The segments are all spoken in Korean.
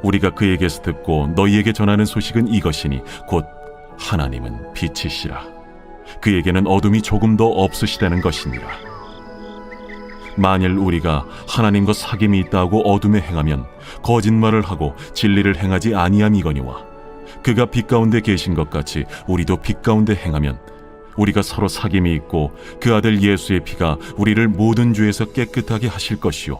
우리가 그에게서 듣고 너희에게 전하는 소식은 이것이니 곧 하나님은 빛이시라. 그에게는 어둠이 조금도 없으시다는 것이니라. 만일 우리가 하나님과 사귐이 있다고 어둠에 행하면 거짓말을 하고 진리를 행하지 아니함이거니와, 그가 빛 가운데 계신 것 같이 우리도 빛 가운데 행하면 우리가 서로 사귐이 있고 그 아들 예수의 피가 우리를 모든 죄에서 깨끗하게 하실 것이요,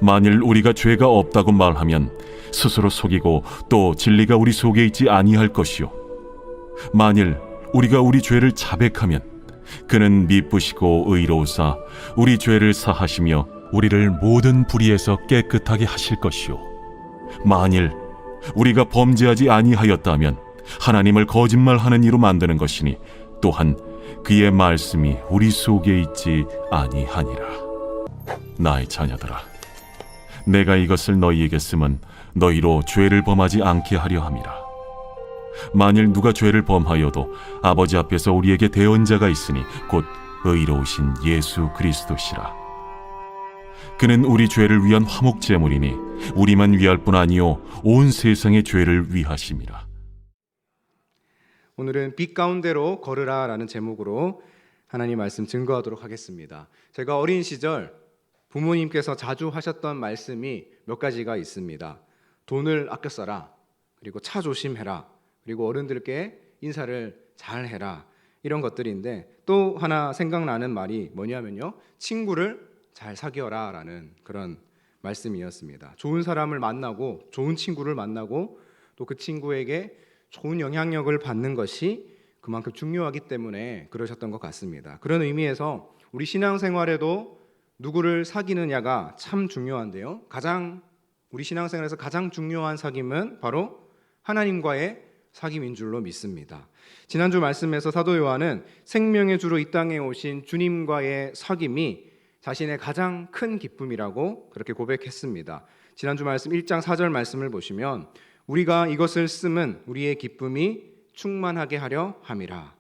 만일 우리가 죄가 없다고 말하면 스스로 속이고 또 진리가 우리 속에 있지 아니할 것이요, 만일 우리가 우리 죄를 자백하면 그는 미쁘시고 의로우사 우리 죄를 사하시며 우리를 모든 불의에서 깨끗하게 하실 것이요, 만일 우리가 범죄하지 아니하였다면 하나님을 거짓말하는 이로 만드는 것이니 또한 그의 말씀이 우리 속에 있지 아니하니라. 나의 자녀들아, 내가 이것을 너희에게 쓰면 너희로 죄를 범하지 않게 하려 함이라. 만일 누가 죄를 범하여도 아버지 앞에서 우리에게 대언자가 있으니 곧 의로우신 예수 그리스도시라. 그는 우리 죄를 위한 화목제물이니 우리만 위할 뿐 아니요 온 세상의 죄를 위하심이라. 오늘은 빛 가운데로 걸으라 라는 제목으로 하나님 말씀 증거하도록 하겠습니다. 제가 어린 시절 부모님께서 자주 하셨던 말씀이 몇 가지가 있습니다. 돈을 아껴 써라, 그리고 차 조심해라, 그리고 어른들께 인사를 잘 해라, 이런 것들인데, 또 하나 생각나는 말이 뭐냐면요, 친구를 잘 사귀어라 라는 그런 말씀이었습니다. 좋은 사람을 만나고 좋은 친구를 만나고 또 그 친구에게 좋은 영향력을 받는 것이 그만큼 중요하기 때문에 그러셨던 것 같습니다. 그런 의미에서 우리 신앙생활에도 누구를 사귀느냐가 참 중요한데요, 우리 신앙생활에서 가장 중요한 사귐은 바로 하나님과의 사귐인 줄로 믿습니다. 지난주 말씀에서 사도 요한은 생명의 주로 이 땅에 오신 주님과의 사귐이 자신의 가장 큰 기쁨이라고 그렇게 고백했습니다. 지난주 말씀 1장 4절 말씀을 보시면 우리가 이것을 쓰면 우리의 기쁨이 충만하게 하려 함이라.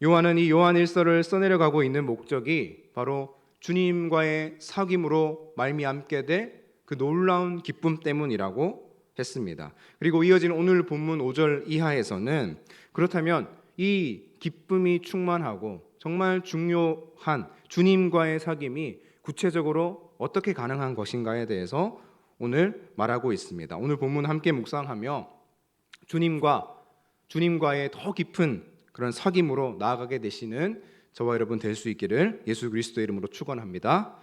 요한은 이 요한 1서를 써내려가고 있는 목적이 바로 주님과의 사귐으로 말미암게 될 그 놀라운 기쁨 때문이라고 했습니다. 그리고 이어지는 오늘 본문 5절 이하에서는 그렇다면 이 기쁨이 충만하고 정말 중요한 주님과의 사귐이 구체적으로 어떻게 가능한 것인가에 대해서 오늘 말하고 있습니다. 오늘 본문 함께 묵상하며 주님과의 더 깊은 그런 사귐으로 나아가게 되시는 저와 여러분 될 수 있기를 예수 그리스도의 이름으로 축원합니다.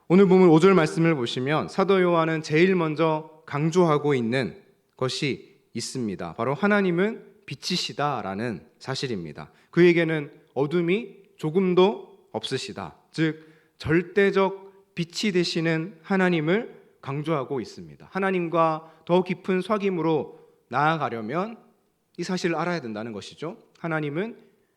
오늘 본문 5절 말씀을 보시면 사도 요한은 제일 먼저 강조하고 있는 것이 있습니다. 바로 하나님은 빛이시다라는 사실입니다. 그에게는 어둠이 조금도 없으시다. 즉 절대적 빛이 되시는 하나님을 강조하고 있습니다. 하나님과 더 깊은 사귐으로 나아가려면 이 사실을 알아야 된다는 것이죠. 하나님은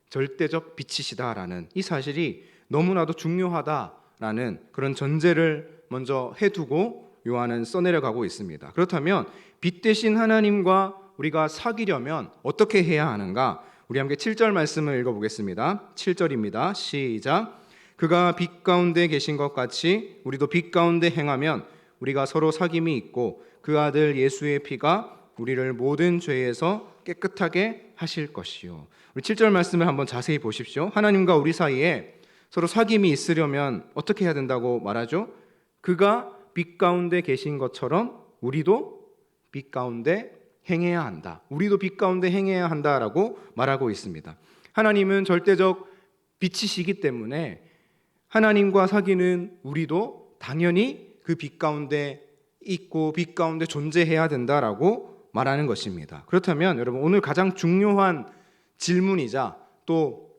절대적 빛이시다라는 이 사실이 너무나도 중요하다라는 그런 전제를 먼저 해두고 요한은 써내려가고 있습니다. 그렇다면 빛 대신 하나님과 우리가 사귀려면 어떻게 해야 하는가? 우리 함께 7절 말씀을 읽어보겠습니다. 7절입니다. 시작. 그가 빛 가운데 계신 것 같이 우리도 빛 가운데 행하면 우리가 서로 사귐이 있고 그 아들 예수의 피가 우리를 모든 죄에서 깨끗하게 하실 것이요. 우리 7절 말씀을 한번 자세히 보십시오. 하나님과 우리 사이에 서로 사귐이 있으려면 어떻게 해야 된다고 말하죠? 그가 빛 가운데 계신 것처럼 우리도 빛 가운데 행해야 한다. 우리도 빛 가운데 행해야 한다라고 말하고 있습니다. 하나님은 절대적 빛이시기 때문에 하나님과 사귀는 우리도 당연히 그 빛 가운데 있고 빛 가운데 존재해야 된다라고 말하는 것입니다. 그렇다면 여러분, 오늘 가장 중요한 질문이자 또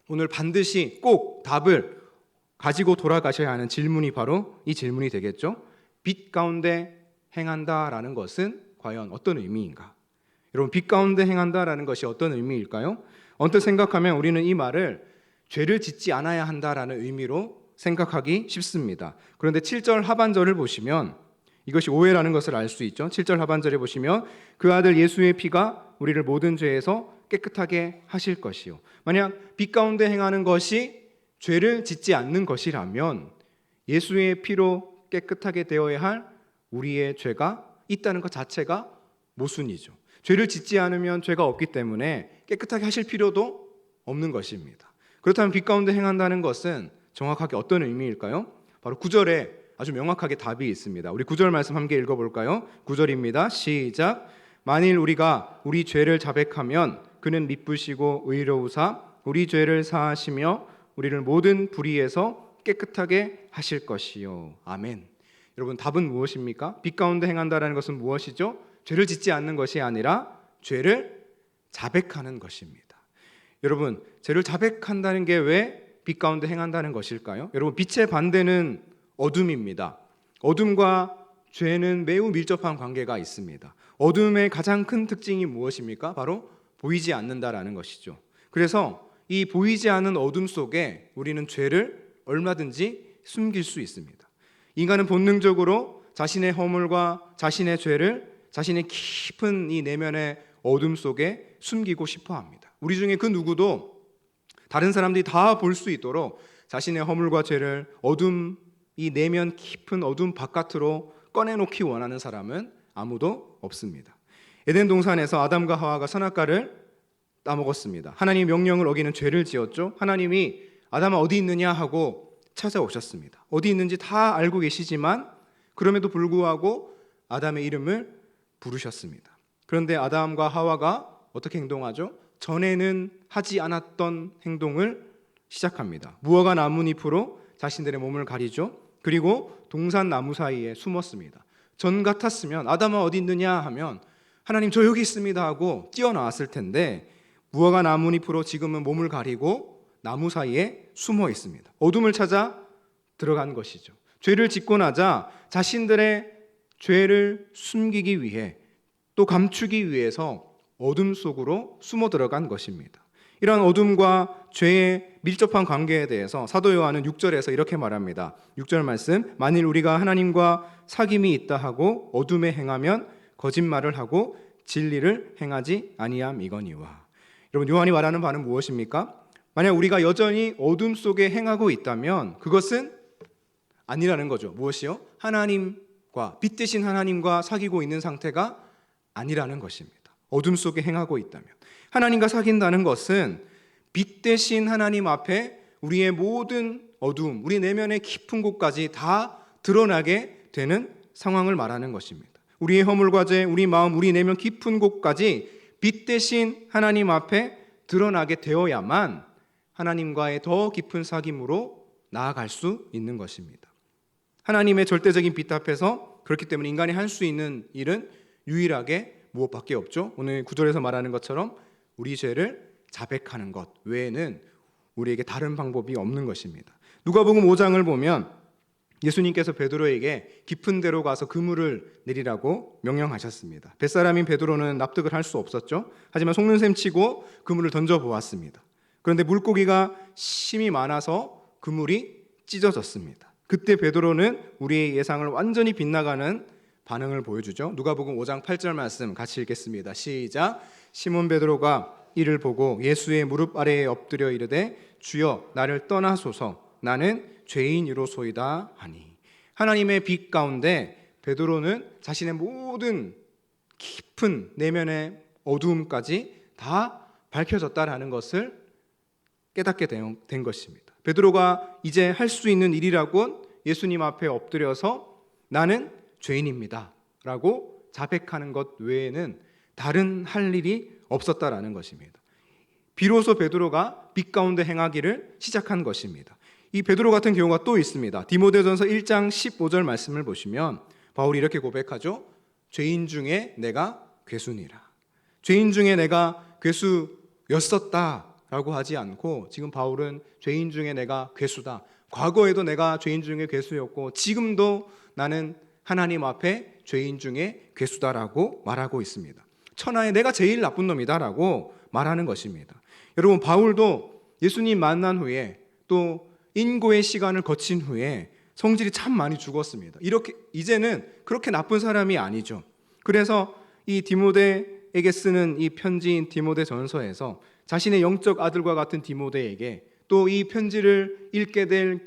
오늘 반드시 꼭 답을 가지고 돌아가셔야 하는 질문이 바로 이 질문이 되겠죠. 빛 가운데 행한다라는 것은 과연 어떤 의미인가? 여러분, 빛 가운데 행한다라는 것이 어떤 의미일까요? 언뜻 생각하면 우리는 이 말을 죄를 짓지 않아야 한다라는 의미로 생각하기 쉽습니다. 그런데 7절 하반절을 보시면 이것이 오해라는 것을 알 수 있죠. 7절 하반절에 보시면 그 아들 예수의 피가 우리를 모든 죄에서 깨끗하게 하실 것이요. 만약 빛 가운데 행하는 것이 죄를 짓지 않는 것이라면 예수의 피로 깨끗하게 되어야 할 우리의 죄가 있다는 것 자체가 모순이죠. 죄를 짓지 않으면 죄가 없기 때문에 깨끗하게 하실 필요도 없는 것입니다. 그렇다면 빛 가운데 행한다는 것은 정확하게 어떤 의미일까요? 바로 9절에 아주 명확하게 답이 있습니다. 우리 9절 말씀 함께 읽어볼까요? 9절입니다. 시작. 만일 우리가 우리 죄를 자백하면 그는 미쁘시고 의로우사 우리 죄를 사하시며 우리를 모든 불의에서 깨끗하게 하실 것이요. 아멘. 여러분, 답은 무엇입니까? 빛 가운데 행한다는 것은 무엇이죠? 죄를 짓지 않는 것이 아니라 죄를 자백하는 것입니다. 여러분, 죄를 자백한다는 게 왜 빛 가운데 행한다는 것일까요? 여러분, 빛의 반대는 어둠입니다. 어둠과 죄는 매우 밀접한 관계가 있습니다. 어둠의 가장 큰 특징이 무엇입니까? 바로 보이지 않는다라는 것이죠. 그래서 이 보이지 않는 어둠 속에 우리는 죄를 얼마든지 숨길 수 있습니다. 인간은 본능적으로 자신의 허물과 자신의 죄를 자신의 깊은 이 내면의 어둠 속에 숨기고 싶어 합니다. 우리 중에 그 누구도 다른 사람들이 다 볼 수 있도록 자신의 허물과 죄를 어둠, 이 내면 깊은 어둠 바깥으로 꺼내놓기 원하는 사람은 아무도 없습니다. 에덴 동산에서 아담과 하와가 선악과를 따먹었습니다. 하나님의 명령을 어기는 죄를 지었죠. 하나님이 아담아 어디 있느냐 하고 찾아오셨습니다. 어디 있는지 다 알고 계시지만 그럼에도 불구하고 아담의 이름을 부르셨습니다. 그런데 아담과 하와가 어떻게 행동하죠? 전에는 하지 않았던 행동을 시작합니다. 무화과 나뭇잎으로 자신들의 몸을 가리죠. 그리고 동산 나무 사이에 숨었습니다. 전 같았으면 아담아 어디 있느냐 하면 하나님 저 여기 있습니다 하고 뛰어나왔을 텐데 무화과 나뭇잎으로 지금은 몸을 가리고 나무 사이에 숨어 있습니다. 어둠을 찾아 들어간 것이죠. 죄를 짓고 나자 자신들의 죄를 숨기기 위해 또 감추기 위해서 어둠 속으로 숨어 들어간 것입니다. 이러한 어둠과 죄의 밀접한 관계에 대해서 사도 요한은 6절에서 이렇게 말합니다. 6절 말씀, 만일 우리가 하나님과 사귐이 있다 하고 어둠에 행하면 거짓말을 하고 진리를 행하지 아니함이거니와. 여러분, 요한이 말하는 바는 무엇입니까? 만약 우리가 여전히 어둠 속에 행하고 있다면 그것은 아니라는 거죠. 무엇이요? 하나님과 빛 대신 하나님과 사귀고 있는 상태가 아니라는 것입니다. 어둠 속에 행하고 있다면. 하나님과 사귄다는 것은 빛 대신 하나님 앞에 우리의 모든 어둠, 우리 내면의 깊은 곳까지 다 드러나게 되는 상황을 말하는 것입니다. 우리의 허물과 죄, 우리 마음, 우리 내면 깊은 곳까지 빛 대신 하나님 앞에 드러나게 되어야만 하나님과의 더 깊은 사귐으로 나아갈 수 있는 것입니다. 하나님의 절대적인 빛 앞에서 그렇기 때문에 인간이 할 수 있는 일은 유일하게 무엇밖에 없죠? 오늘 구절에서 말하는 것처럼 우리 죄를 자백하는 것 외에는 우리에게 다른 방법이 없는 것입니다. 누가복음 5장을 보면 예수님께서 베드로에게 깊은 데로 가서 그물을 내리라고 명령하셨습니다. 뱃사람인 베드로는 납득을 할 수 없었죠. 하지만 속는 셈 치고 그물을 던져보았습니다. 그런데 물고기가 심이 많아서 그물이 찢어졌습니다. 그때 베드로는 우리의 예상을 완전히 빗나가는 반응을 보여주죠. 누가복음 5장 8절 말씀 같이 읽겠습니다. 시작. 시몬 베드로가 이를 보고 예수의 무릎 아래에 엎드려 이르되 주여 나를 떠나소서 나는 죄인이로소이다 하니. 하나님의 빛 가운데 베드로는 자신의 모든 깊은 내면의 어두움까지 다 밝혀졌다라는 것을 깨닫게 된 것입니다. 베드로가 이제 할 수 있는 일이라곤 예수님 앞에 엎드려서 나는 죄인입니다 라고 자백하는 것 외에는 다른 할 일이 없었다라는 것입니다. 비로소 베드로가 빛 가운데 행하기를 시작한 것입니다. 이 베드로 같은 경우가 또 있습니다. 디모데전서 1장 15절 말씀을 보시면 바울이 이렇게 고백하죠. 죄인 중에 내가 괴수니라. 죄인 중에 내가 괴수였었다라고 하지 않고 지금 바울은 죄인 중에 내가 괴수다. 과거에도 내가 죄인 중에 괴수였고 지금도 나는 하나님 앞에 죄인 중에 괴수다라고 말하고 있습니다. 천하에 내가 제일 나쁜 놈이다라고 말하는 것입니다. 여러분, 바울도 예수님 만난 후에 또 인고의 시간을 거친 후에 성질이 참 많이 죽었습니다. 이렇게 이제는 그렇게 나쁜 사람이 아니죠. 그래서 이 디모데에게 쓰는 이 편지인 디모데전서에서 자신의 영적 아들과 같은 디모데에게 또 이 편지를 읽게 될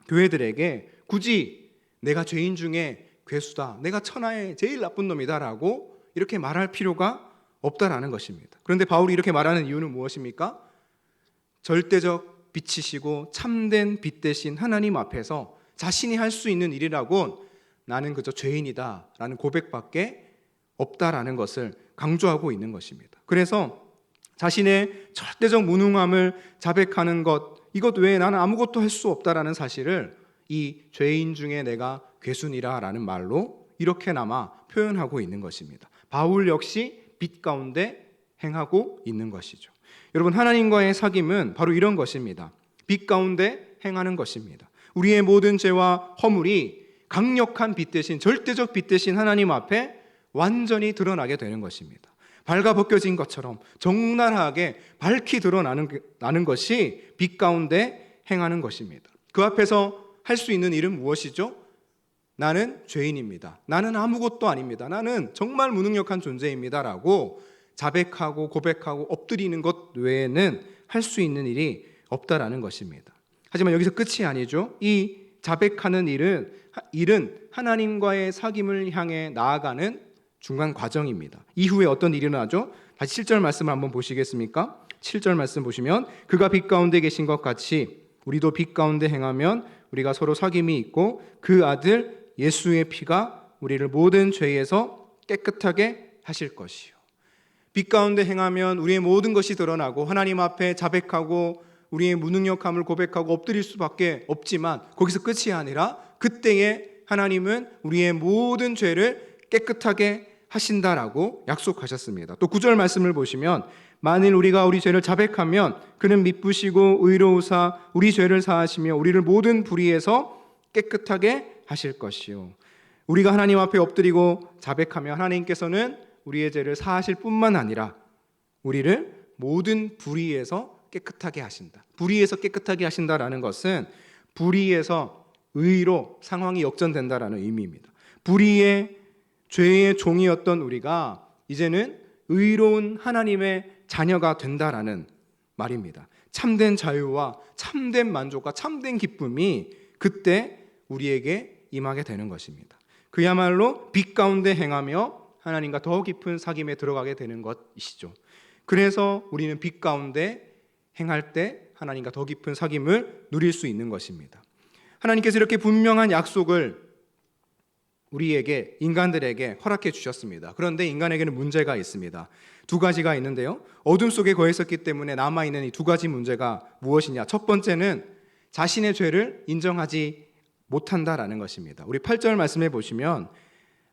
교회들에게 굳이 내가 죄인 중에 괴수다, 내가 천하의 제일 나쁜 놈이다라고 이렇게 말할 필요가 없다라는 것입니다. 그런데 바울이 이렇게 말하는 이유는 무엇입니까? 절대적 빛이시고 참된 빛 대신 하나님 앞에서 자신이 할 수 있는 일이라곤 나는 그저 죄인이다 라는 고백밖에 없다라는 것을 강조하고 있는 것입니다. 그래서 자신의 절대적 무능함을 자백하는 것, 이것 외에 나는 아무것도 할 수 없다라는 사실을 이 죄인 중에 내가 괴순이라 라는 말로 이렇게나마 표현하고 있는 것입니다. 바울 역시 빛 가운데 행하고 있는 것이죠. 여러분, 하나님과의 사귐은 바로 이런 것입니다. 빛 가운데 행하는 것입니다. 우리의 모든 죄와 허물이 강력한 빛 대신, 절대적 빛 대신 하나님 앞에 완전히 드러나게 되는 것입니다. 발가 벗겨진 것처럼 적나라하게 밝히 드러나는 것이 빛 가운데 행하는 것입니다. 그 앞에서 할 수 있는 일은 무엇이죠? 나는 죄인입니다. 나는 아무것도 아닙니다. 나는 정말 무능력한 존재입니다 라고 자백하고 고백하고 엎드리는 것 외에는 할 수 있는 일이 없다라는 것입니다. 하지만 여기서 끝이 아니죠. 이 자백하는 일은 하나님과의 사귐을 향해 나아가는 중간 과정입니다. 이후에 어떤 일이 일어나죠? 다시 7절 말씀을 한번 보시겠습니까? 7절 말씀 보시면 그가 빛 가운데 계신 것 같이 우리도 빛 가운데 행하면 우리가 서로 사귐이 있고 그 아들 예수의 피가 우리를 모든 죄에서 깨끗하게 하실 것이요. 빛 가운데 행하면 우리의 모든 것이 드러나고 하나님 앞에 자백하고 우리의 무능력함을 고백하고 엎드릴 수밖에 없지만 거기서 끝이 아니라 그때에 하나님은 우리의 모든 죄를 깨끗하게 하신다라고 약속하셨습니다. 또 9절 말씀을 보시면 만일 우리가 우리 죄를 자백하면 그는 미쁘시고 의로우사 우리 죄를 사하시며 우리를 모든 불의에서 깨끗하게 하실 것이요. 우리가 하나님 앞에 엎드리고 자백하면 하나님께서는 우리의 죄를 사하실 뿐만 아니라 우리를 모든 불의에서 깨끗하게 하신다. 불의에서 깨끗하게 하신다라는 것은 불의에서 의로 상황이 역전된다라는 의미입니다. 불의의 죄의 종이었던 우리가 이제는 의로운 하나님의 자녀가 된다라는 말입니다. 참된 자유와 참된 만족과 참된 기쁨이 그때 우리에게 임하게 되는 것입니다. 그야말로 빛 가운데 행하며 하나님과 더 깊은 사귐에 들어가게 되는 것이시죠. 그래서 우리는 빛 가운데 행할 때 하나님과 더 깊은 사귐을 누릴 수 있는 것입니다. 하나님께서 이렇게 분명한 약속을 우리에게, 인간들에게 허락해 주셨습니다. 그런데 인간에게는 문제가 있습니다. 두 가지가 있는데요. 어둠 속에 거했었기 때문에 남아있는 이 두 가지 문제가 무엇이냐? 첫 번째는 자신의 죄를 인정하지 못한다라는 것입니다. 우리 8절 말씀해 보시면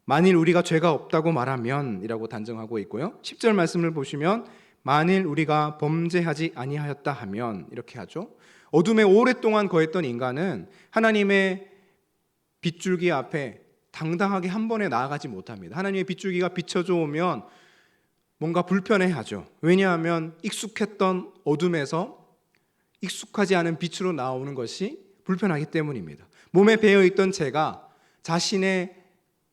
만일 우리가 죄가 없다고 말하면 이라고 단정하고 있고요. 10절 말씀을 보시면 만일 우리가 범죄하지 아니하였다 하면 이렇게 하죠. 어둠에 오랫동안 거했던 인간은 하나님의 빗줄기 앞에 당당하게 한 번에 나아가지 못합니다. 하나님의 빗줄기가 비춰져 오면 뭔가 불편해하죠. 왜냐하면 익숙했던 어둠에서 익숙하지 않은 빛으로 나오는 것이 불편하기 때문입니다. 몸에 배어있던 죄가 자신의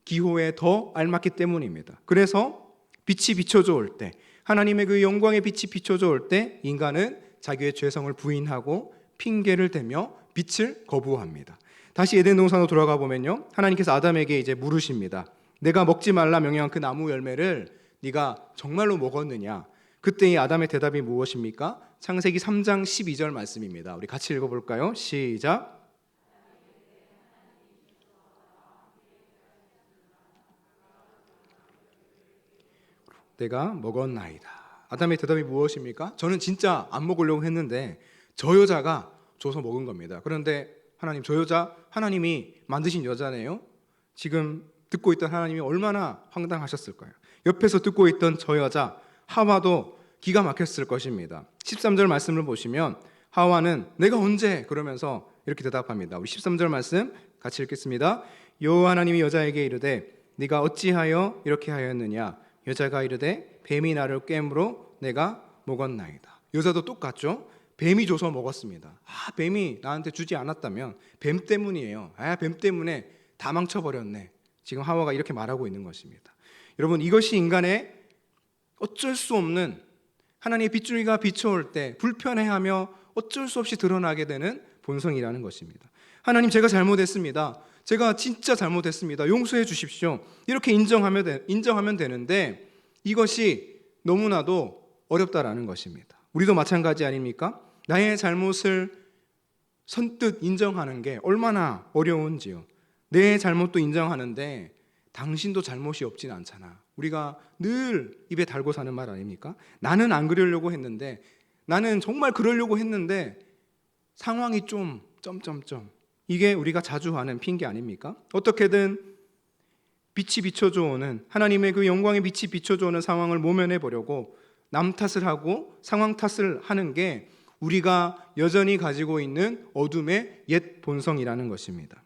기호에 더 알맞기 때문입니다. 그래서 빛이 비춰져 올 때, 하나님의 그 영광의 빛이 비춰져 올 때 인간은 자기의 죄성을 부인하고 핑계를 대며 빛을 거부합니다. 다시 에덴 동산으로 돌아가 보면요, 하나님께서 아담에게 이제 물으십니다. 내가 먹지 말라 명령한 그 나무 열매를 네가 정말로 먹었느냐? 그때 이 아담의 대답이 무엇입니까? 창세기 3장 12절 말씀입니다. 우리 같이 읽어볼까요? 시작. 내가 먹었나이다. 아담의 대답이 무엇입니까? 저는 진짜 안 먹으려고 했는데 저 여자가 줘서 먹은 겁니다. 그런데 하나님, 저 여자 하나님이 만드신 여자네요. 지금 듣고 있던 하나님이 얼마나 황당하셨을까요? 옆에서 듣고 있던 저 여자 하와도 기가 막혔을 것입니다. 13절 말씀을 보시면 하와는 내가 언제? 그러면서 이렇게 대답합니다. 우리 13절 말씀 같이 읽겠습니다. 여호와 하나님이 여자에게 이르되 네가 어찌하여 이렇게 하였느냐? 여자가 이르되 뱀이 나를 꿰므로 내가 먹었나이다. 여자도 똑같죠? 뱀이 줘서 먹었습니다. 뱀이 나한테 주지 않았다면 뱀 때문이에요. 뱀 때문에 다 망쳐버렸네. 지금 하와가 이렇게 말하고 있는 것입니다. 여러분, 이것이 인간의 어쩔 수 없는, 하나님의 빗줄기가 비춰올 때 불편해하며 어쩔 수 없이 드러나게 되는 본성이라는 것입니다. 하나님, 제가 잘못했습니다. 제가 진짜 잘못했습니다. 용서해 주십시오. 이렇게 인정하면 되는데 이것이 너무나도 어렵다라는 것입니다. 우리도 마찬가지 아닙니까? 나의 잘못을 선뜻 인정하는 게 얼마나 어려운지요. 내 잘못도 인정하는데 당신도 잘못이 없진 않잖아. 우리가 늘 입에 달고 사는 말 아닙니까? 나는 안 그러려고 했는데, 나는 정말 그러려고 했는데 상황이 좀 점점점. 이게 우리가 자주 하는 핑계 아닙니까? 어떻게든 빛이 비춰져 오는, 하나님의 그 영광의 빛이 비춰져 오는 상황을 모면해 보려고 남 탓을 하고 상황 탓을 하는 게 우리가 여전히 가지고 있는 어둠의 옛 본성이라는 것입니다.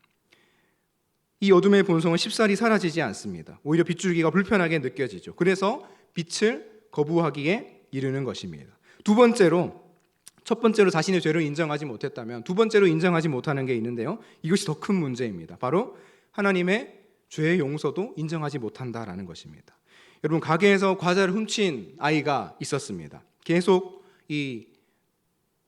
이 어둠의 본성은 쉽사리 사라지지 않습니다. 오히려 빗줄기가 불편하게 느껴지죠. 그래서 빛을 거부하기에 이르는 것입니다. 첫 번째로 자신의 죄를 인정하지 못했다면 두 번째로 인정하지 못하는 게 있는데요. 이것이 더 큰 문제입니다. 바로 하나님의 죄의 용서도 인정하지 못한다라는 것입니다. 여러분, 가게에서 과자를 훔친 아이가 있었습니다. 계속 이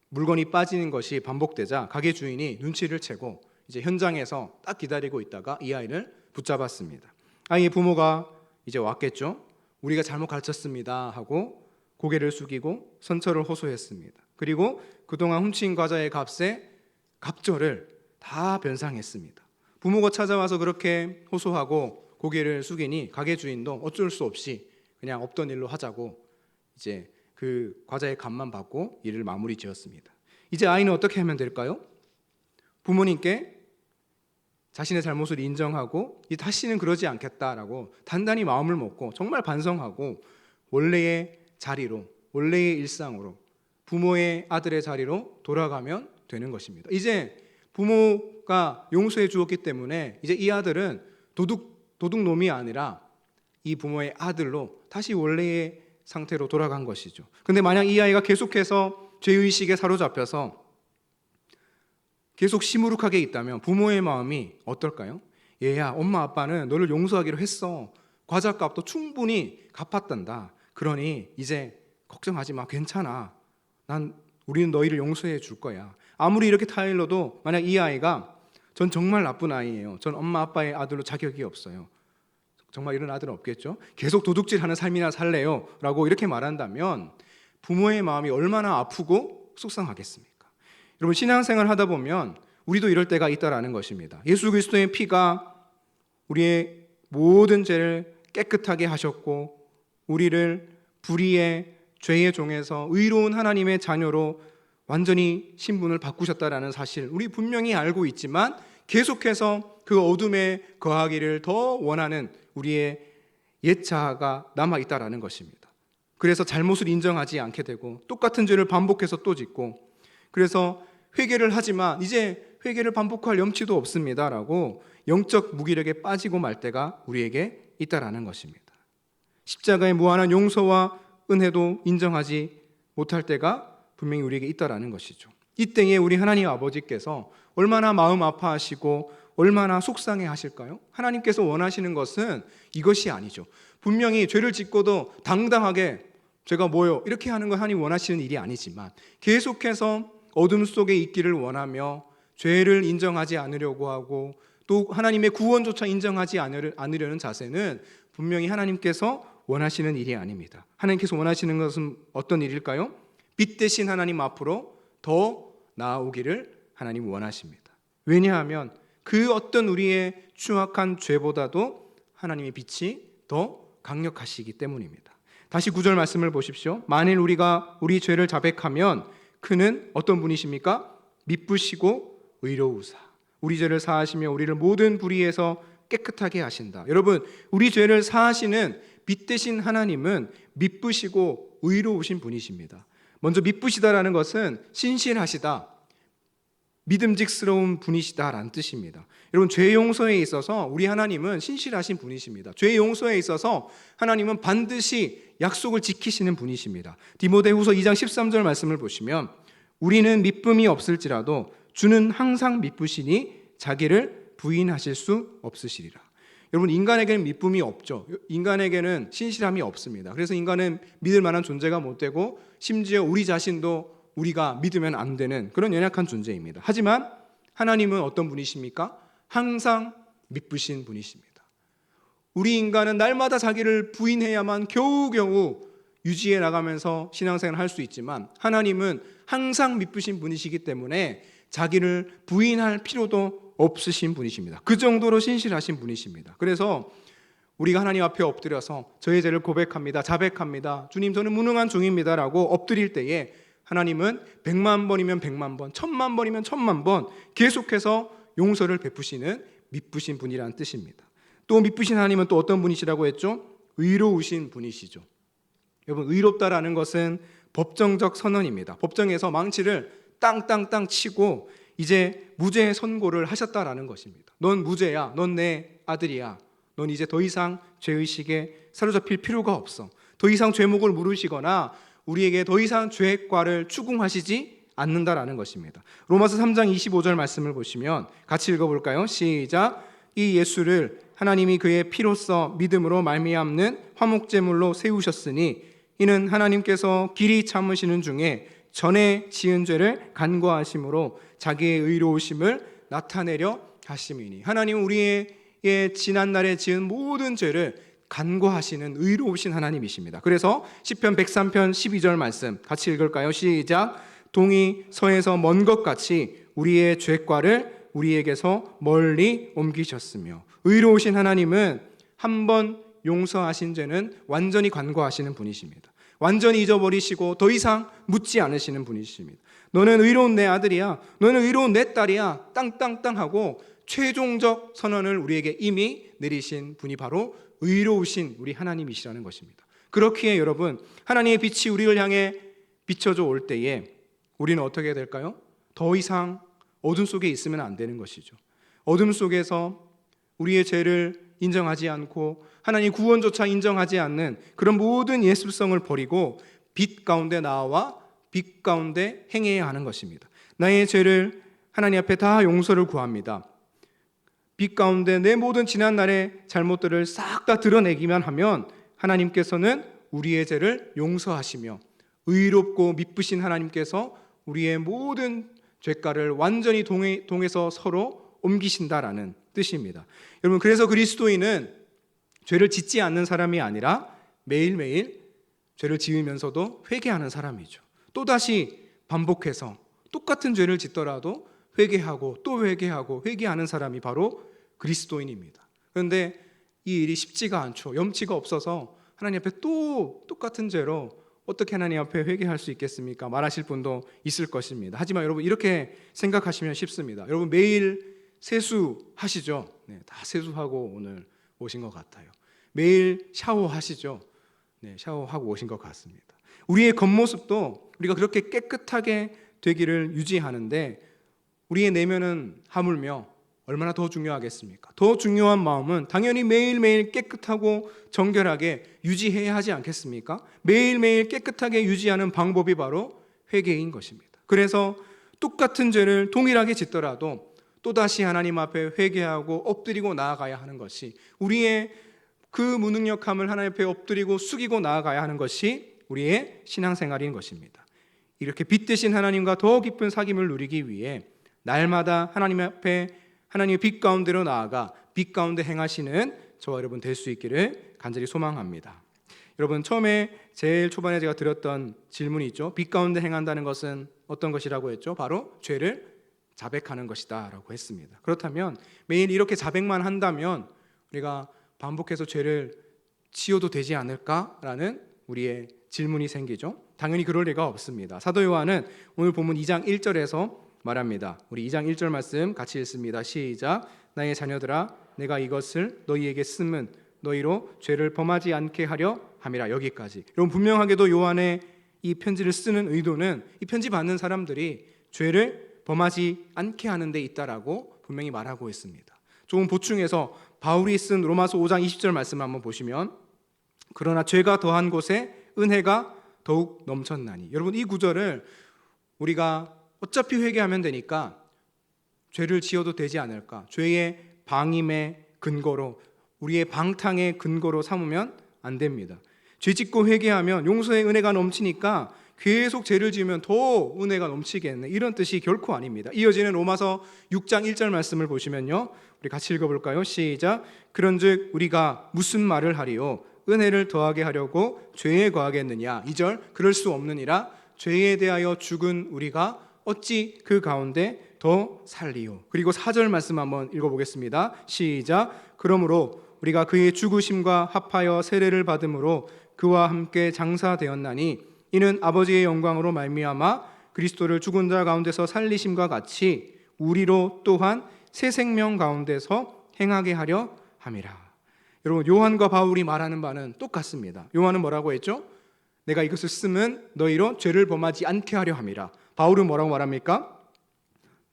물건이 빠지는 것이 반복되자 가게 주인이 눈치를 채고 이제 현장에서 딱 기다리고 있다가 이 아이를 붙잡았습니다. 아이의 부모가 이제 왔겠죠. 우리가 잘못 가르쳤습니다 하고 고개를 숙이고 선처를 호소했습니다. 그리고 그동안 훔친 과자의 값에 갑절을 다 변상했습니다. 부모가 찾아와서 그렇게 호소하고 고개를 숙이니 가게 주인도 어쩔 수 없이 그냥 없던 일로 하자고 이제 그 과자의 값만 받고 일을 마무리 지었습니다. 이제 아이는 어떻게 하면 될까요? 부모님께 자신의 잘못을 인정하고 다시는 그러지 않겠다라고 단단히 마음을 먹고 정말 반성하고 원래의 자리로, 원래의 일상으로, 부모의 아들의 자리로 돌아가면 되는 것입니다. 이제 부모가 용서해 주었기 때문에 이제 이 아들은 도둑놈이 아니라 이 부모의 아들로 다시 원래의 상태로 돌아간 것이죠. 근데 만약 이 아이가 계속해서 죄의식에 사로잡혀서 계속 시무룩하게 있다면 부모의 마음이 어떨까요? 얘야, 엄마 아빠는 너를 용서하기로 했어. 과자값도 충분히 갚았단다. 그러니 이제 걱정하지 마. 괜찮아. 우리는 너희를 용서해 줄 거야. 아무리 이렇게 타일러도 만약 이 아이가 전 정말 나쁜 아이예요. 전 엄마 아빠의 아들로 자격이 없어요. 정말 이런 아들은 없겠죠. 계속 도둑질하는 삶이나 살래요 라고 이렇게 말한다면 부모의 마음이 얼마나 아프고 속상하겠습니까? 여러분, 신앙생활 하다 보면 우리도 이럴 때가 있다라는 것입니다. 예수 그리스도의 피가 우리의 모든 죄를 깨끗하게 하셨고 우리를 불의의 죄의 종에서 의로운 하나님의 자녀로 완전히 신분을 바꾸셨다라는 사실 우리 분명히 알고 있지만 계속해서 그 어둠에 거하기를 더 원하는 우리의 옛 자아가 남아있다라는 것입니다. 그래서 잘못을 인정하지 않게 되고 똑같은 죄를 반복해서 또 짓고 그래서 회개를 하지만 이제 회개를 반복할 염치도 없습니다라고 영적 무기력에 빠지고 말 때가 우리에게 있다라는 것입니다. 십자가의 무한한 용서와 은혜도 인정하지 못할 때가 분명히 우리에게 있다라는 것이죠. 이때에 우리 하나님 아버지께서 얼마나 마음 아파하시고 얼마나 속상해 하실까요? 하나님께서 원하시는 것은 이것이 아니죠. 분명히 죄를 짓고도 당당하게 죄가 뭐요? 이렇게 하는 건 하나님 원하시는 일이 아니지만 계속해서 어둠 속에 있기를 원하며 죄를 인정하지 않으려고 하고 또 하나님의 구원조차 인정하지 않으려는 자세는 분명히 하나님께서 원하시는 일이 아닙니다. 하나님께서 원하시는 것은 어떤 일일까요? 빛 대신 하나님 앞으로 더 나아오기를 하나님 원하십니다. 왜냐하면 그 어떤 우리의 추악한 죄보다도 하나님의 빛이 더 강력하시기 때문입니다. 다시 9절 말씀을 보십시오. 만일 우리가 우리 죄를 자백하면 그는 어떤 분이십니까? 미쁘시고 의로우사 우리 죄를 사하시며 우리를 모든 불의에서 깨끗하게 하신다. 여러분, 우리 죄를 사하시는 빛 대신 하나님은 미쁘시고 의로우신 분이십니다. 먼저 미쁘시다라는 것은 신실하시다, 믿음직스러운 분이시다라는 뜻입니다. 여러분, 죄 용서에 있어서 우리 하나님은 신실하신 분이십니다. 죄 용서에 있어서 하나님은 반드시 약속을 지키시는 분이십니다. 디모데후서 2장 13절 말씀을 보시면 우리는 미쁨이 없을지라도 주는 항상 미쁘시니 자기를 부인하실 수 없으시리라. 여러분, 인간에게는 미쁨이 없죠. 인간에게는 신실함이 없습니다. 그래서 인간은 믿을 만한 존재가 못 되고 심지어 우리 자신도 우리가 믿으면 안 되는 그런 연약한 존재입니다. 하지만 하나님은 어떤 분이십니까? 항상 미쁘신 분이십니다. 우리 인간은 날마다 자기를 부인해야만 겨우겨우 유지해 나가면서 신앙생활을 할 수 있지만 하나님은 항상 미쁘신 분이시기 때문에 자기를 부인할 필요도 없으신 분이십니다. 그 정도로 신실하신 분이십니다. 그래서 우리가 하나님 앞에 엎드려서 저의 죄를 고백합니다. 자백합니다. 주님, 저는 무능한 종입니다 라고 엎드릴 때에 하나님은 100만 번이면 100만 번, 1000만 번이면 1000만 번 계속해서 용서를 베푸시는 미쁘신 분이라는 뜻입니다. 또 미쁘신 하나님은 또 어떤 분이시라고 했죠? 의로우신 분이시죠. 여러분, 의롭다라는 것은 법정적 선언입니다. 법정에서 망치를 땅땅땅 치고 이제 무죄 선고를 하셨다라는 것입니다. 넌 무죄야. 넌 내 아들이야. 넌 이제 더 이상 죄의식에 사로잡힐 필요가 없어. 더 이상 죄목을 물으시거나 우리에게 더 이상 죄과를 추궁하시지 않는다라는 것입니다. 로마서 3장 25절 말씀을 보시면 같이 읽어볼까요? 시작. 이 예수를 하나님이 그의 피로써 믿음으로 말미암는 화목제물로 세우셨으니 이는 하나님께서 길이 참으시는 중에 전에 지은 죄를 간과하심으로 자기의 의로우심을 나타내려 하심이니, 하나님은 우리의 지난날에 지은 모든 죄를 간과하시는 의로우신 하나님이십니다. 그래서 시편 103편 12절 말씀 같이 읽을까요? 시작. 동이 서에서 먼 것 같이 우리의 죄과를 우리에게서 멀리 옮기셨으며, 의로우신 하나님은 한 번 용서하신 죄는 완전히 간과하시는 분이십니다. 완전히 잊어버리시고 더 이상 묻지 않으시는 분이십니다. 너는 의로운 내 아들이야, 너는 의로운 내 딸이야, 땅땅땅 하고 최종적 선언을 우리에게 이미 내리신 분이 바로 의로우신 우리 하나님이시라는 것입니다. 그렇기에 여러분, 하나님의 빛이 우리를 향해 비춰져 올 때에 우리는 어떻게 해야 될까요? 더 이상 어둠 속에 있으면 안 되는 것이죠. 어둠 속에서 우리의 죄를 인정하지 않고 하나님 구원조차 인정하지 않는 그런 모든 예술성을 버리고 빛 가운데 나와 빛 가운데 행해야 하는 것입니다. 나의 죄를 하나님 앞에 다 용서를 구합니다. 빛 가운데 내 모든 지난날의 잘못들을 싹 다 드러내기만 하면 하나님께서는 우리의 죄를 용서하시며 의롭고 미쁘신 하나님께서 우리의 모든 죄가를 완전히 동에서 서로 옮기신다라는 뜻입니다. 여러분, 그래서 그리스도인은 죄를 짓지 않는 사람이 아니라 매일매일 죄를 지으면서도 회개하는 사람이죠. 또다시 반복해서 똑같은 죄를 짓더라도 회개하고 또 회개하고 회개하는 사람이 바로 그리스도인입니다. 그런데 이 일이 쉽지가 않죠. 염치가 없어서 하나님 앞에 또 똑같은 죄로 어떻게 하나님 앞에 회개할 수 있겠습니까? 말하실 분도 있을 것입니다. 하지만 여러분, 이렇게 생각하시면 쉽습니다. 여러분, 매일 세수하시죠? 네, 다 세수하고 오늘 오신 것 같아요. 매일 샤워하시죠? 네, 샤워하고 오신 것 같습니다. 우리의 겉모습도 우리가 그렇게 깨끗하게 되기를 유지하는데 우리의 내면은 하물며 얼마나 더 중요하겠습니까? 더 중요한 마음은 당연히 매일매일 깨끗하고 정결하게 유지해야 하지 않겠습니까? 매일매일 깨끗하게 유지하는 방법이 바로 회개인 것입니다. 그래서 똑같은 죄를 동일하게 짓더라도 또다시 하나님 앞에 회개하고 엎드리고 나아가야 하는 것이, 우리의 그 무능력함을 하나님 앞에 엎드리고 숙이고 나아가야 하는 것이 우리의 신앙생활인 것입니다. 이렇게 빛 대신 하나님과 더 깊은 사귐을 누리기 위해 날마다 하나님 앞에 하나님의 빛 가운데로 나아가 빛 가운데 행하시는 저와 여러분 될 수 있기를 간절히 소망합니다. 여러분, 처음에 제일 초반에 제가 드렸던 질문이 있죠. 빛 가운데 행한다는 것은 어떤 것이라고 했죠? 바로 죄를 자백하는 것이다 라고 했습니다. 그렇다면 매일 이렇게 자백만 한다면 우리가 반복해서 죄를 지어도 되지 않을까라는 우리의 질문이 생기죠. 당연히 그럴 리가 없습니다. 사도 요한은 오늘 본문 2장 1절에서 말합니다. 우리 2장 1절 말씀 같이 읽습니다. 시작. 나의 자녀들아, 내가 이것을 너희에게 쓰면 너희로 죄를 범하지 않게 하려 함이라. 여기까지. 여러분, 분명하게도 요한의 이 편지를 쓰는 의도는 이 편지 받는 사람들이 죄를 범하지 않게 하는 데 있다라고 분명히 말하고 있습니다. 조금 보충해서 바울이 쓴 로마서 5장 20절 말씀을 한번 보시면, 그러나 죄가 더한 곳에 은혜가 더욱 넘쳤나니. 여러분, 이 구절을 우리가 어차피 회개하면 되니까 죄를 지어도 되지 않을까, 죄의 방임의 근거로, 우리의 방탕의 근거로 삼으면 안 됩니다. 죄 짓고 회개하면 용서의 은혜가 넘치니까 계속 죄를 지으면 더 은혜가 넘치겠네, 이런 뜻이 결코 아닙니다. 이어지는 로마서 6장 1절 말씀을 보시면요, 우리 같이 읽어볼까요? 시작. 그런즉 우리가 무슨 말을 하리요? 은혜를 더하게 하려고 죄에 거하겠느냐? 2절. 그럴 수 없느니라. 죄에 대하여 죽은 우리가 어찌 그 가운데 더 살리요? 그리고 4절 말씀 한번 읽어보겠습니다. 시작. 그러므로 우리가 그의 죽으심과 합하여 세례를 받음으로 그와 함께 장사되었나니 이는 아버지의 영광으로 말미암아 그리스도를 죽은 자 가운데서 살리심과 같이 우리로 또한 새 생명 가운데서 행하게 하려 함이라. 여러분, 요한과 바울이 말하는 바는 똑같습니다. 요한은 뭐라고 했죠? 내가 이것을 쓰면 너희로 죄를 범하지 않게 하려 함이라. 바울은 뭐라고 말합니까?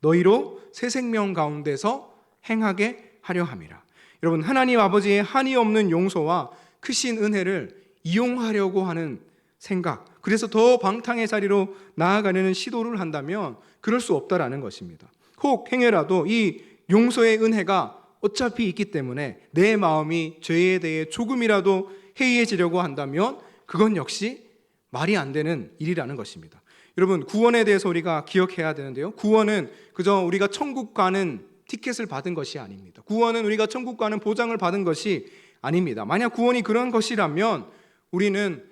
너희로 새 생명 가운데서 행하게 하려 함이라. 여러분, 하나님 아버지의 한이 없는 용서와 크신 은혜를 이용하려고 하는 생각, 그래서 더 방탕의 자리로 나아가려는 시도를 한다면 그럴 수 없다라는 것입니다. 혹 행여라도 이 용서의 은혜가 어차피 있기 때문에 내 마음이 죄에 대해 조금이라도 해이해지려고 한다면 그건 역시 말이 안 되는 일이라는 것입니다. 여러분, 구원에 대해서 우리가 기억해야 되는데요, 구원은 그저 우리가 천국 가는 티켓을 받은 것이 아닙니다. 구원은 우리가 천국 가는 보장을 받은 것이 아닙니다. 만약 구원이 그런 것이라면 우리는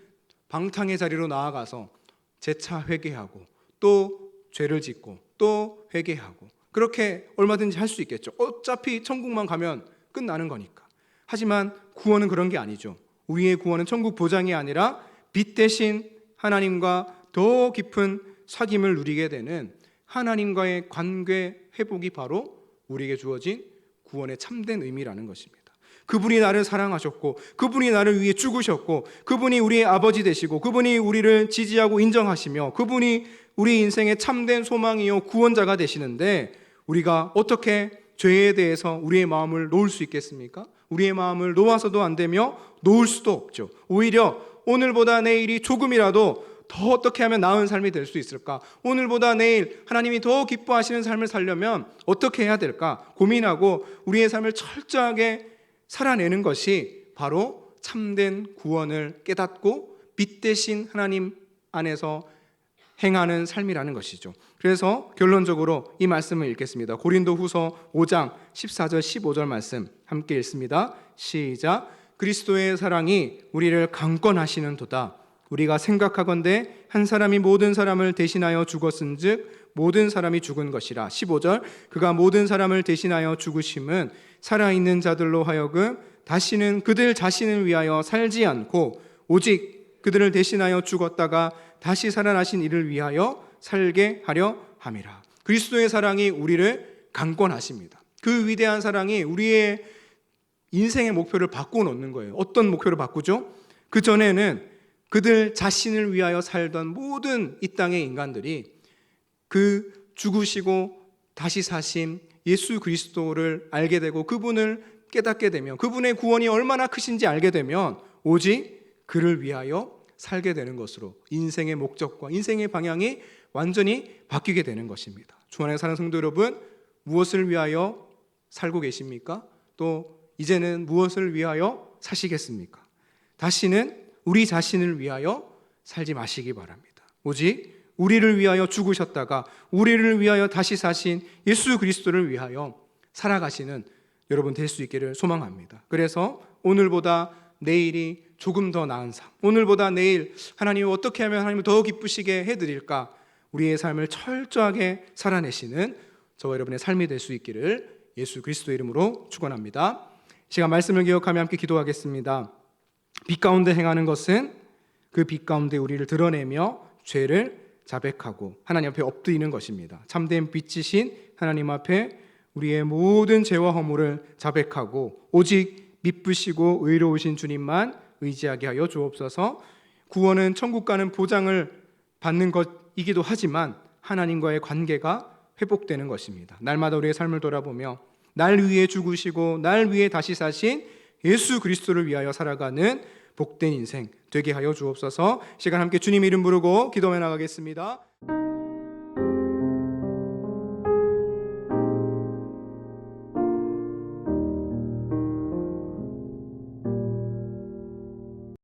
방탕의 자리로 나아가서 재차 회개하고 또 죄를 짓고 또 회개하고 그렇게 얼마든지 할 수 있겠죠. 어차피 천국만 가면 끝나는 거니까. 하지만 구원은 그런 게 아니죠. 우리의 구원은 천국 보장이 아니라 빛 대신 하나님과 더 깊은 사귐을 누리게 되는 하나님과의 관계 회복이 바로 우리에게 주어진 구원의 참된 의미라는 것입니다. 그분이 나를 사랑하셨고, 그분이 나를 위해 죽으셨고, 그분이 우리의 아버지 되시고, 그분이 우리를 지지하고 인정하시며, 그분이 우리 인생의 참된 소망이요 구원자가 되시는데, 우리가 어떻게 죄에 대해서 우리의 마음을 놓을 수 있겠습니까? 우리의 마음을 놓아서도 안 되며 놓을 수도 없죠. 오히려 오늘보다 내일이 조금이라도 더 어떻게 하면 나은 삶이 될 수 있을까? 오늘보다 내일 하나님이 더 기뻐하시는 삶을 살려면 어떻게 해야 될까? 고민하고 우리의 삶을 철저하게 살아내는 것이 바로 참된 구원을 깨닫고 빛 대신 하나님 안에서 행하는 삶이라는 것이죠. 그래서 결론적으로 이 말씀을 읽겠습니다. 고린도후서 5장 14절 15절 말씀 함께 읽습니다. 시작. 그리스도의 사랑이 우리를 강권하시는 도다. 우리가 생각하건대 한 사람이 모든 사람을 대신하여 죽었은즉 모든 사람이 죽은 것이라. 15절. 그가 모든 사람을 대신하여 죽으심은 살아있는 자들로 하여금 다시는 그들 자신을 위하여 살지 않고 오직 그들을 대신하여 죽었다가 다시 살아나신 이를 위하여 살게 하려 함이라. 그리스도의 사랑이 우리를 강권하십니다. 그 위대한 사랑이 우리의 인생의 목표를 바꾸어 놓는 거예요. 어떤 목표를 바꾸죠? 그 전에는 그들 자신을 위하여 살던 모든 이 땅의 인간들이 그 죽으시고 다시 사신 예수 그리스도를 알게 되고 그분을 깨닫게 되면, 그분의 구원이 얼마나 크신지 알게 되면 오직 그를 위하여 살게 되는 것으로 인생의 목적과 인생의 방향이 완전히 바뀌게 되는 것입니다. 주 안에 사는 성도 여러분, 무엇을 위하여 살고 계십니까? 또 이제는 무엇을 위하여 사시겠습니까? 다시는 우리 자신을 위하여 살지 마시기 바랍니다. 오직 우리를 위하여 죽으셨다가 우리를 위하여 다시 사신 예수 그리스도를 위하여 살아가시는 여러분 될 수 있기를 소망합니다. 그래서 오늘보다 내일이 조금 더 나은 삶, 오늘보다 내일 하나님이 어떻게 하면 하나님을 더 기쁘시게 해드릴까, 우리의 삶을 철저하게 살아내시는 저와 여러분의 삶이 될 수 있기를 예수 그리스도의 이름으로 축원합니다. 이 시간 말씀을 기억하며 함께 기도하겠습니다. 빛 가운데 행하는 것은 그 빛 가운데 우리를 드러내며 죄를 자백하고 하나님 앞에 엎드리는 것입니다. 참된 빛이신 하나님 앞에 우리의 모든 죄와 허물을 자백하고 오직 미쁘시고 의로우신 주님만 의지하게 하여 주옵소서. 구원은 천국 가는 보장을 받는 것이기도 하지만 하나님과의 관계가 회복되는 것입니다. 날마다 우리의 삶을 돌아보며 날 위해 죽으시고 날 위해 다시 사신 예수 그리스도를 위하여 살아가는 복된 인생 되게 하여 주옵소서. 시간 함께 주님 이름 부르고 기도해 나가겠습니다.